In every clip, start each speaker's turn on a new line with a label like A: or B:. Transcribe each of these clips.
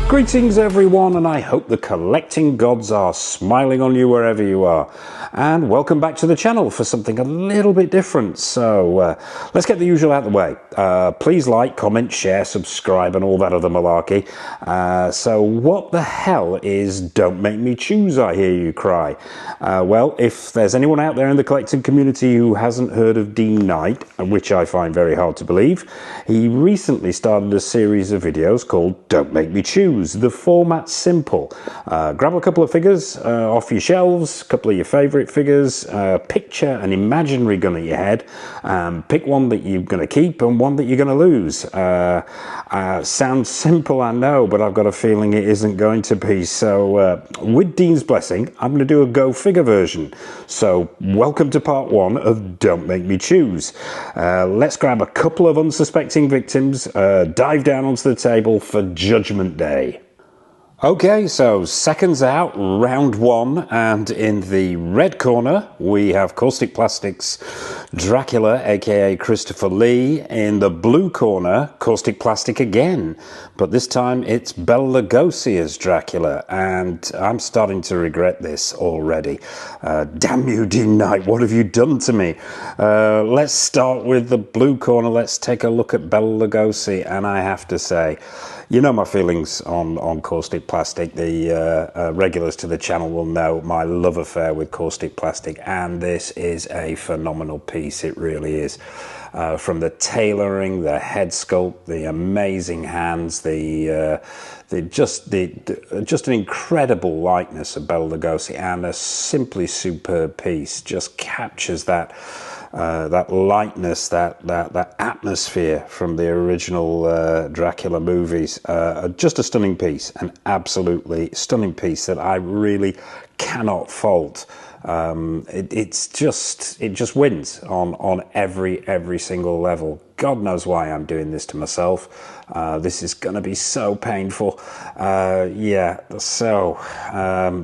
A: Greetings everyone, and I hope the collecting gods are smiling on you wherever you are. And welcome back to the channel for something a little bit different. So let's get the usual out of the way. Please like, comment, share, subscribe and all that other malarkey. So what the hell is Don't Make Me Choose, I hear you cry? Well, if there's anyone out there in the collecting community who hasn't heard of Dean Knight, which I find very hard to believe, he recently started a series of videos called Don't Make Me Choose. The format's simple. Grab a couple of figures off your shelves, a couple of your favourite figures, picture an imaginary gun at your head, pick one that you're going to keep and one that you're going to lose. Sounds simple, I know, but I've got a feeling it isn't going to be. So with Dean's blessing, I'm going to do a go figure version. So welcome to part one of Don't Make Me Choose. Let's grab a couple of unsuspecting victims, dive down onto the table for Judgment Day. Okay, so seconds out, round one, and in the red corner we have Caustic Plastics Dracula, aka Christopher Lee. In the blue corner, Caustic Plastic again, but this time it's Bela Lugosi as Dracula, and I'm starting to regret this already. Damn you, Dean Knight, what have you done to me? Let's start with the blue corner. Let's take a look at Bela Lugosi, and I have to say, you know my feelings on Caustic Plastic. The regulars to the channel will know my love affair with Caustic Plastic, and this is a phenomenal piece. It really is. From the tailoring, the head sculpt, the amazing hands, just an incredible likeness of Bela Lugosi, and a simply superb piece. Just captures that lightness, that atmosphere from the original Dracula movies. Just a stunning piece, an absolutely stunning piece that I really cannot fault. It just wins on every single level. God knows why I'm doing this to myself. This is gonna be so painful. Yeah, so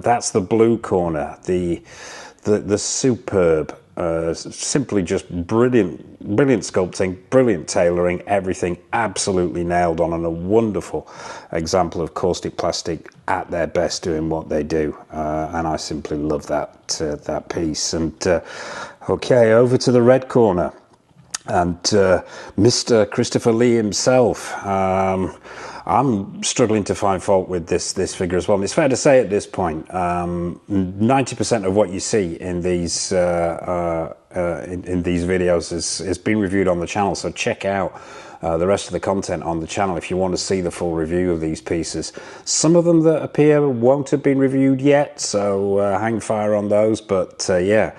A: that's the blue corner, the superb, simply just brilliant sculpting, brilliant tailoring, everything absolutely nailed on, and a wonderful example of Caustic Plastic at their best doing what they do, and I simply love that piece. And okay, over to the red corner, and Mr. Christopher Lee himself. I'm struggling to find fault with this figure as well. And it's fair to say at this point, 90% of what you see in these videos has been reviewed on the channel. So check out the rest of the content on the channel if you want to see the full review of these pieces. Some of them that appear won't have been reviewed yet, so hang fire on those. But yeah,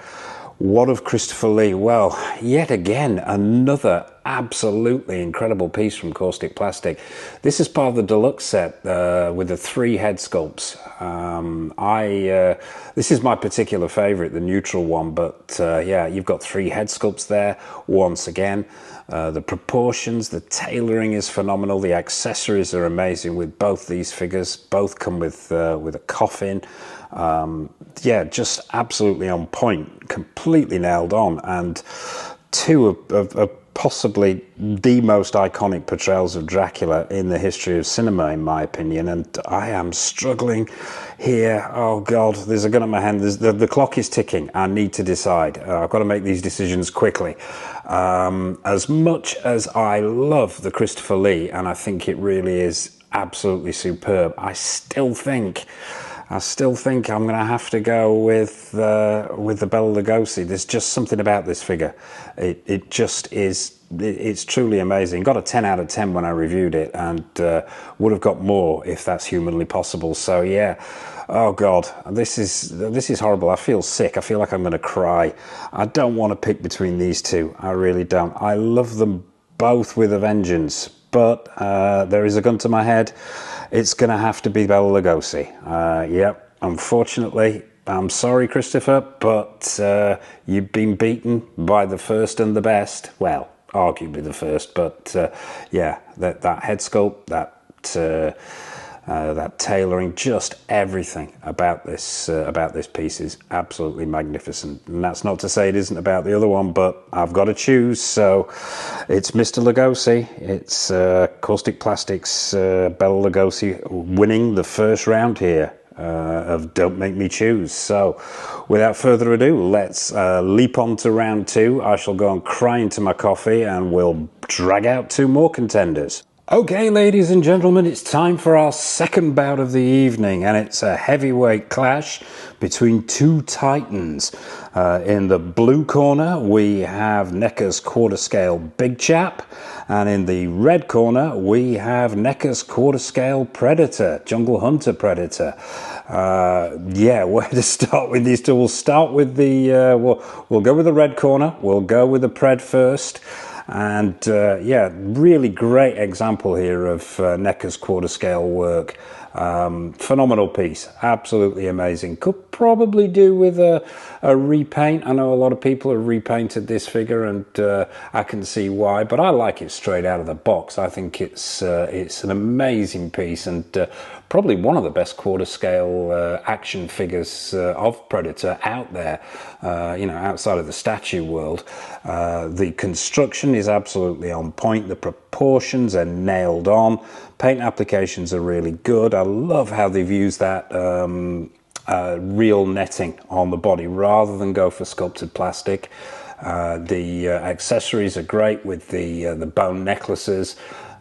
A: what of Christopher Lee? Well, yet again, another absolutely incredible piece from Caustic Plastic. This is part of the deluxe set with the 3 head sculpts. This is my particular favorite, the neutral one, but yeah, you've got 3 head sculpts there once again. The proportions, the tailoring is phenomenal. The accessories are amazing with both these figures. Both come with a coffin. Yeah, just absolutely on point, completely nailed on, and 2 of possibly the most iconic portrayals of Dracula in the history of cinema, in my opinion. And I am struggling here. Oh God, there's a gun in my hand. The clock is ticking. I need to decide. I've got to make these decisions quickly. As much as I love the Christopher Lee, and I think it really is absolutely superb, I still think I'm going to have to go with the Bela Lugosi. There's just something about this figure. It just is. It's truly amazing. Got a 10 out of 10 when I reviewed it, and would have got more if that's humanly possible. So yeah. Oh God, this is horrible. I feel sick. I feel like I'm going to cry. I don't want to pick between these 2. I really don't. I love them both with a vengeance, but there is a gun to my head. It's going to have to be Bela Lugosi. Yep, unfortunately, I'm sorry, Christopher, but you've been beaten by the first and the best. Well, arguably the first, but yeah, that head sculpt, that tailoring, just everything about this piece is absolutely magnificent. And that's not to say it isn't about the other one, but I've got to choose. So it's Mr. Lugosi. It's Caustic Plastics Bela Lugosi winning the first round here of Don't Make Me Choose. So without further ado, let's leap on to round two. I shall go and cry into my coffee and we'll drag out two more contenders. Okay, ladies and gentlemen, it's time for our second bout of the evening, and it's a heavyweight clash between two titans. In the blue corner, we have NECA's quarter scale Big Chap, and in the red corner, we have NECA's quarter scale Predator, Jungle Hunter Predator. Yeah, where to start with these two? We'll start with the, we'll go with the red corner, we'll go with the Pred first. And yeah, really great example here of NECA's quarter scale work. Phenomenal piece, absolutely amazing. Could probably do with a repaint. I know a lot of people have repainted this figure, and I can see why, but I like it straight out of the box. I think it's an amazing piece, and probably one of the best quarter scale action figures of Predator out there, you know, outside of the statue world. The construction is absolutely on point. The proportions are nailed on. Paint applications are really good. I love how they've used that real netting on the body rather than go for sculpted plastic. The accessories are great with the bone necklaces.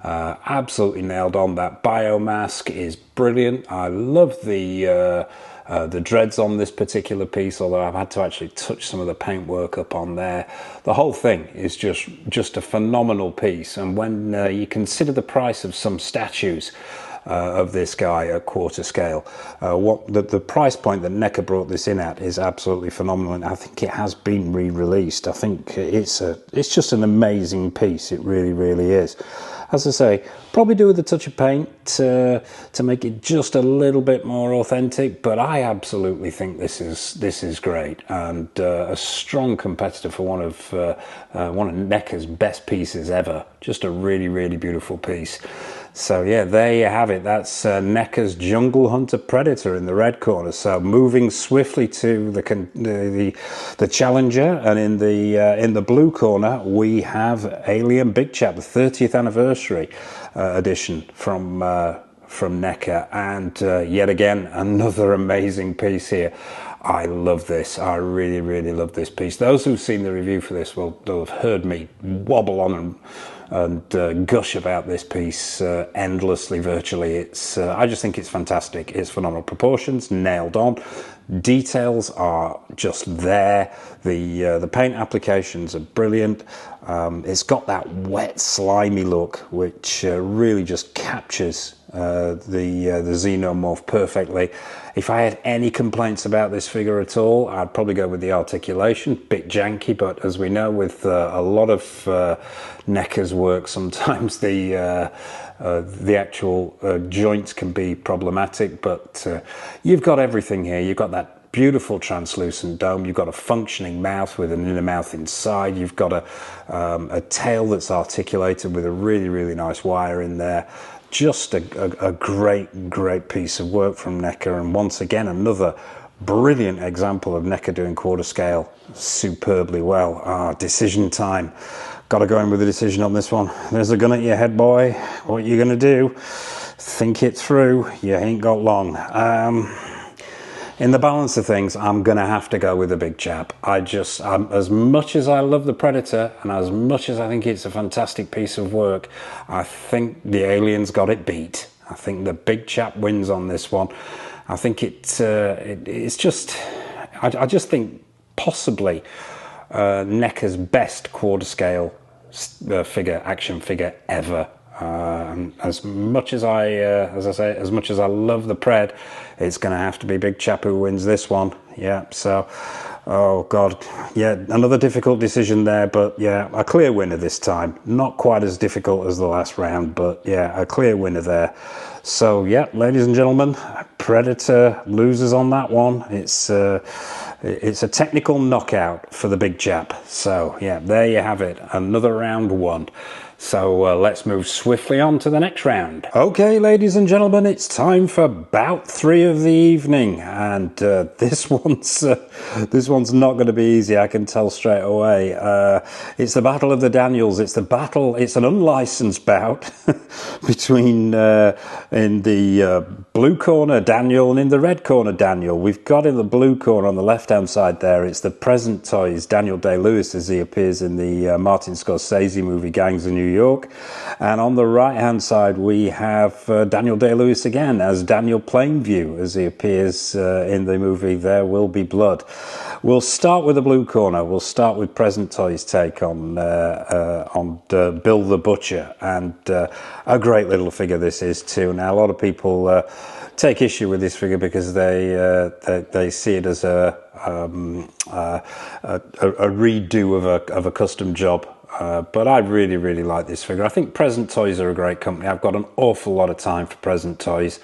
A: Absolutely nailed on. That biomask is brilliant. I love the dreads on this particular piece, although I've had to actually touch some of the paintwork up on there. The whole thing is just a phenomenal piece, and when you consider the price of some statues of this guy at quarter scale, what the price point that NECA brought this in at is absolutely phenomenal, and I think it has been re-released. I think it's just an amazing piece. It really is. As I say, probably do with a touch of paint to make it just a little bit more authentic, but I absolutely think this is great, and a strong competitor for one of NECA's best pieces ever. Just a really beautiful piece. So yeah, there you have it. That's NECA's Jungle Hunter Predator in the red corner. So moving swiftly to the challenger, and in the blue corner we have Alien Big Chap, the 30th anniversary edition from NECA, and yet again another amazing piece here. I love this. I really love this piece. Those who've seen the review for this will have heard me wobble on and gush about this piece endlessly, virtually. I just think it's fantastic. It's phenomenal. Proportions nailed on. Details are just there. The paint applications are brilliant. It's got that wet, slimy look, which really just captures the xenomorph perfectly. If I had any complaints about this figure at all, I'd probably go with the articulation. Bit janky, but as we know with a lot of NECA's work, sometimes the actual joints can be problematic, but you've got everything here. You've got that beautiful translucent dome. You've got a functioning mouth with an inner mouth inside. You've got a tail that's articulated with a really nice wire in there. Just a great piece of work from NECA, and once again another brilliant example of NECA doing quarter scale superbly well. Decision time. Got to go in with a decision on this one. There's a gun at your head, boy. What you gonna do? Think it through. You ain't got long. In the balance of things, I'm gonna have to go with the Big Chap. As much as I love the Predator, and as much as I think it's a fantastic piece of work, I think the Alien's got it beat. I think the Big Chap wins on this one. I think it's just, I just think possibly NECA's best quarter scale action figure ever. As much as as much as I love the Pred, it's going to have to be Big Chap who wins this one. Yeah, so, oh God, yeah, another difficult decision there, but yeah, a clear winner this time. Not quite as difficult as the last round, but yeah, a clear winner there. So yeah, ladies and gentlemen, Predator loses on that one. It's a technical knockout for the Big Chap. So yeah, there you have it, another round one. So let's move swiftly on to the next round. Okay, ladies and gentlemen, it's time for bout 3 of the evening, and this one's not going to be easy. I can tell straight away. It's the Battle of the Daniels. It's an unlicensed bout between in the blue corner Daniel and in the red corner Daniel. We've got in the blue corner on the left-hand side there. It's the present toys Daniel Day-Lewis as he appears in the Martin Scorsese movie Gangs of New York, and on the right hand side we have Daniel Day-Lewis again as Daniel Plainview as he appears in the movie There Will Be Blood. We'll start with the blue corner. We'll start with Present Toys' take on Bill the Butcher, and a great little figure this is too. Now a lot of people take issue with this figure because they see it as a redo of a custom job. But I really like this figure. I think Present Toys are a great company. I've got an awful lot of time for Present Toys.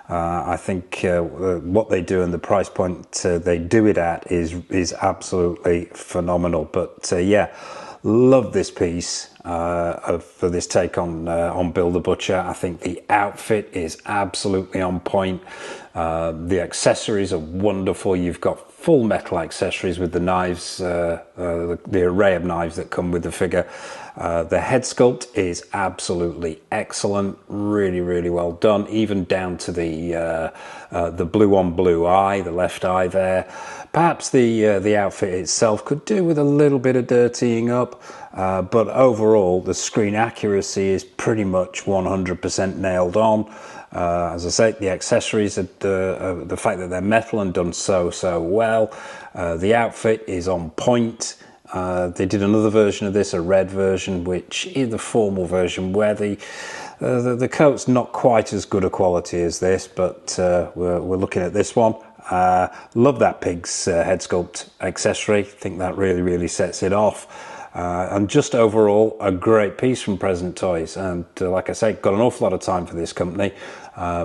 A: I think what they do and the price point they do it at is absolutely phenomenal. But yeah, love this piece for this take on Bill the Butcher. I think the outfit is absolutely on point. The accessories are wonderful. You've got full metal accessories with the knives, the array of knives that come with the figure. The head sculpt is absolutely excellent, really well done, even down to the blue on blue eye, the left eye there. Perhaps the outfit itself could do with a little bit of dirtying up, but overall the screen accuracy is pretty much 100% nailed on. As I say, the accessories, the fact that they're metal and done so well. The outfit is on point. They did another version of this, a red version, which is the formal version, where the coat's not quite as good a quality as this, but we're looking at this one. Love that pig's head sculpt accessory. Think that really sets it off. And just overall a great piece from Present Toys, and like I say, got an awful lot of time for this company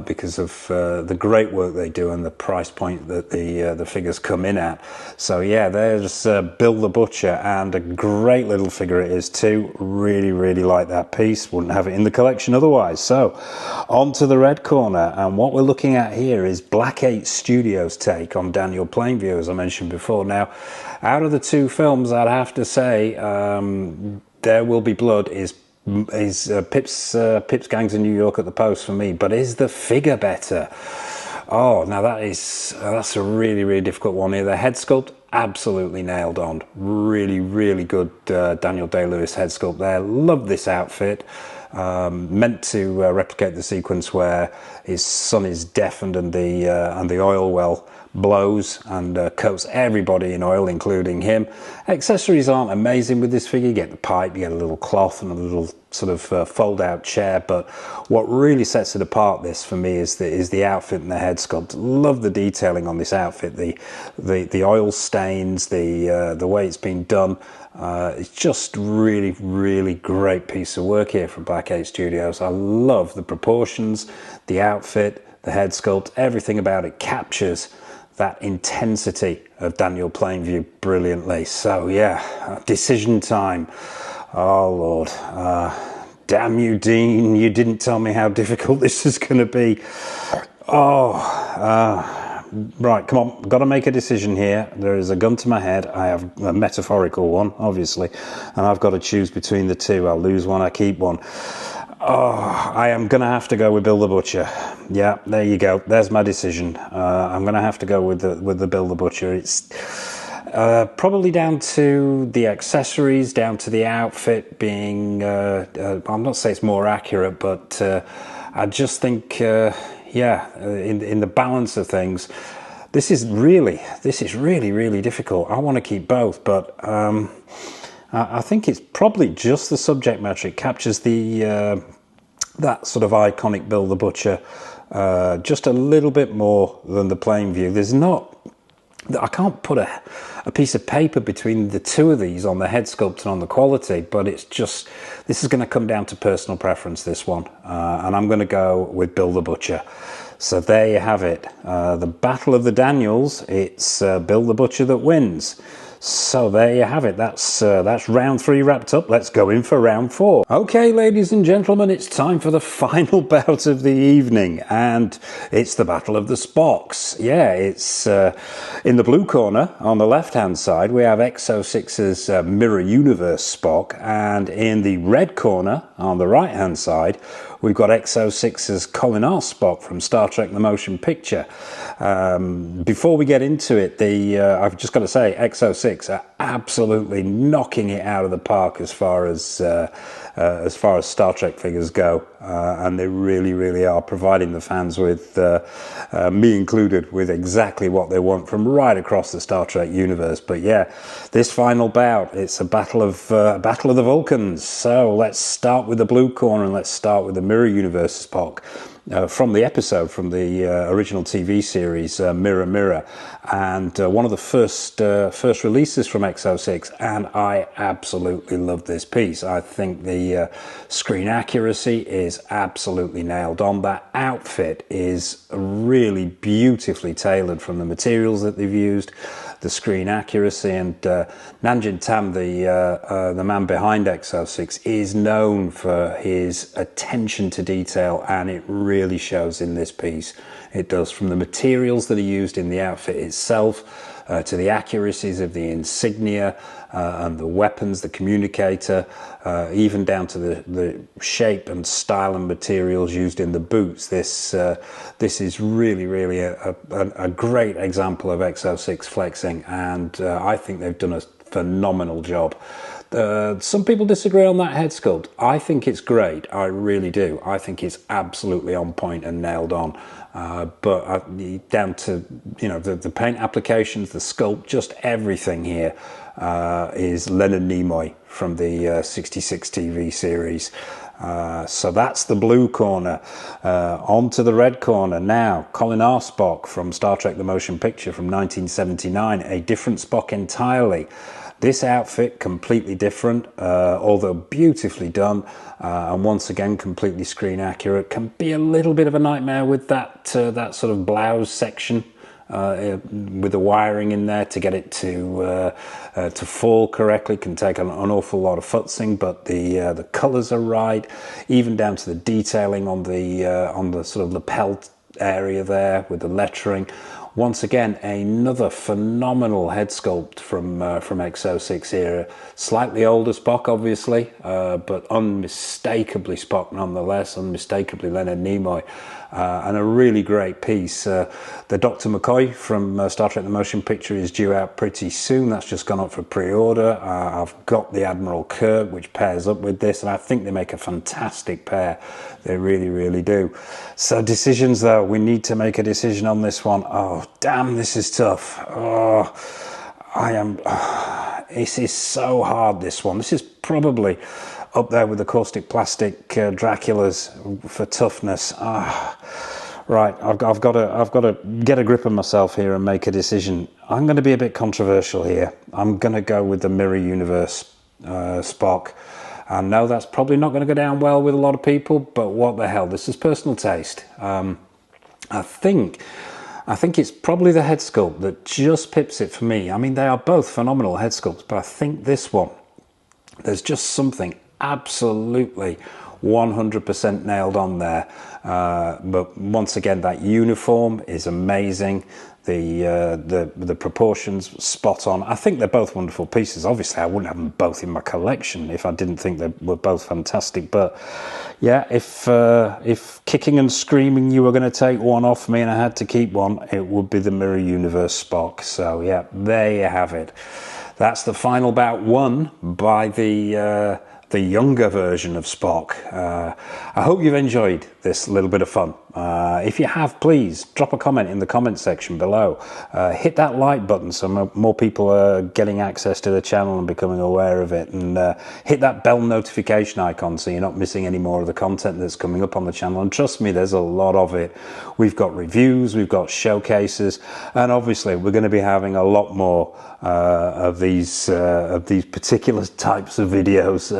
A: because of the great work they do and the price point that the figures come in at. So yeah, there's Bill the Butcher, and a great little figure it is too. Really like that piece. Wouldn't have it in the collection otherwise. So on to the red corner, and what we're looking at here is Black 8 Studios' take on Daniel Plainview, as I mentioned before. Now, out of the two films, I'd have to say There Will Be Blood is Pip's Gangs in New York at the post for me, but is the figure better? Oh, now that's a really difficult one here. The head sculpt absolutely nailed on. Really good Daniel Day-Lewis head sculpt there. Love this outfit. Meant to replicate the sequence where his son is deafened and the oil well blows and coats everybody in oil, including him. Accessories aren't amazing with this figure. You get the pipe, you get a little cloth and a little sort of fold out chair, but what really sets it apart, this for me, is the outfit and the head sculpt. Love the detailing on this outfit, the oil stains, the way it's been done. It's just really great piece of work here from Black 8 Studios. I love the proportions, the outfit, the head sculpt, everything about it captures that intensity of Daniel Plainview brilliantly. So yeah, decision time. Oh Lord, damn you, Dean, you didn't tell me how difficult this is going to be. Right, come on, got to make a decision here. There is a gun to my head. I have a metaphorical one, obviously, and I've got to choose between the two. I'll lose one, I keep one. Oh, I am going to have to go with Bill the Butcher. Yeah, there you go. There's my decision. I'm going to have to go with the Bill the Butcher. It's probably down to the accessories, down to the outfit being, I'm not saying it's more accurate, but I just think, yeah, in the balance of things, this is really difficult. I want to keep both, but I think it's probably just the subject matter. It captures that sort of iconic Bill the Butcher just a little bit more than the Plainview. There's not, I can't put a piece of paper between the two of these on the head sculpt and on the quality, but it's just, this is going to come down to personal preference, this one, and I'm going to go with Bill the Butcher. So there you have it, the Battle of the Daniels. It's Bill the Butcher that wins. So there you have it. That's round 3 wrapped up. Let's go in for round 4. Okay, ladies and gentlemen, it's time for the final bout of the evening, and it's the Battle of the Spocks. Yeah, it's in the blue corner on the left-hand side. We have X06's Mirror Universe Spock, and in the red corner on the right-hand side, we've got X06's Colin-R Spock from Star Trek The Motion Picture. Before we get into it, I've just got to say, X06 are absolutely knocking it out of the park as far as Star Trek figures go, and they really are providing the fans with, me included, with exactly what they want from right across the Star Trek universe. But yeah, this final bout, it's a battle of the Vulcans. So let's start with the blue corner and let's start with the Mirror Universe Spock. From the episode, from the original TV series, Mirror Mirror, and one of the first releases from X06, and I absolutely love this piece. I think the screen accuracy is absolutely nailed on. That outfit is really beautifully tailored from the materials that they've used, the screen accuracy, and Nanjin Tam, the man behind X06, is known for his attention to detail, and it really shows in this piece. It does, from the materials that are used in the outfit itself, to the accuracies of the insignia and the weapons, the communicator, even down to the shape and style and materials used in the boots. This is really a great example of X06 flexing, and I think they've done a phenomenal job. Some people disagree on that head sculpt. I think it's great. I really do. I think it's absolutely on point and nailed on. But down to, you know, the paint applications, the sculpt, just everything here is Leonard Nimoy from the 66 TV series. So that's the blue corner. On to the red corner now. Colin-R Spock from Star Trek The Motion Picture from 1979. A different Spock entirely. This outfit completely different, although beautifully done, and once again completely screen accurate. Can be a little bit of a nightmare with that sort of blouse section with the wiring in there to get it to fall correctly. Can take an awful lot of futzing, but the colours are right, even down to the detailing on the sort of lapel area there with the lettering. Once again, another phenomenal head sculpt from X06 era. Slightly older Spock, obviously, but unmistakably Spock nonetheless, unmistakably Leonard Nimoy. And a really great piece. The Dr. McCoy from Star Trek The Motion Picture is due out pretty soon. That's just gone up for pre-order. I've got the Admiral Kirk, which pairs up with this, and I think they make a fantastic pair. They really do. So decisions, though. We need to make a decision on this one. Oh, damn, this is tough. Oh, this is so hard, this one. This is probably up there with the caustic plastic Draculas for toughness. Right, I've got to get a grip on myself here and make a decision. I'm going to be a bit controversial here. I'm going to go with the Mirror Universe Spock. I know that's probably not going to go down well with a lot of people, but what the hell? This is personal taste. I think it's probably the head sculpt that just pips it for me. I mean, they are both phenomenal head sculpts, but I think this one, there's just something absolutely 100% nailed on there. But once again, that uniform is amazing. The proportions spot on. I think they're both wonderful pieces. Obviously, I wouldn't have them both in my collection if I didn't think they were both fantastic. But yeah, if kicking and screaming you were going to take one off me and I had to keep one, it would be the Mirror Universe Spock. So yeah, there you have it. That's the final bout won by the younger version of Spock. I hope you've enjoyed this little bit of fun. If you have, please drop a comment in the comment section below. Hit that like button so more people are getting access to the channel and becoming aware of it, and hit that bell notification icon so you're not missing any more of the content that's coming up on the channel. And trust me, there's a lot of it. We've got reviews, we've got showcases, and obviously we're going to be having a lot more of these particular types of videos,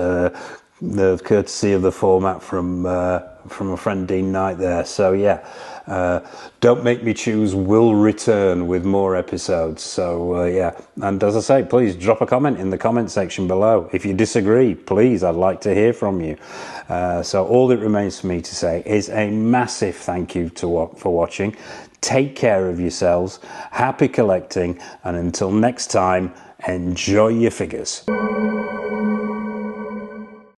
A: the courtesy of the format from a friend Dean Knight there. So yeah, Don't Make Me Choose will return with more episodes. So yeah, and as I say, please drop a comment in the comment section below. If you disagree, please, I'd like to hear from you. So all that remains for me to say is a massive thank you for watching. Take care of yourselves, happy collecting, and until next time, enjoy your figures.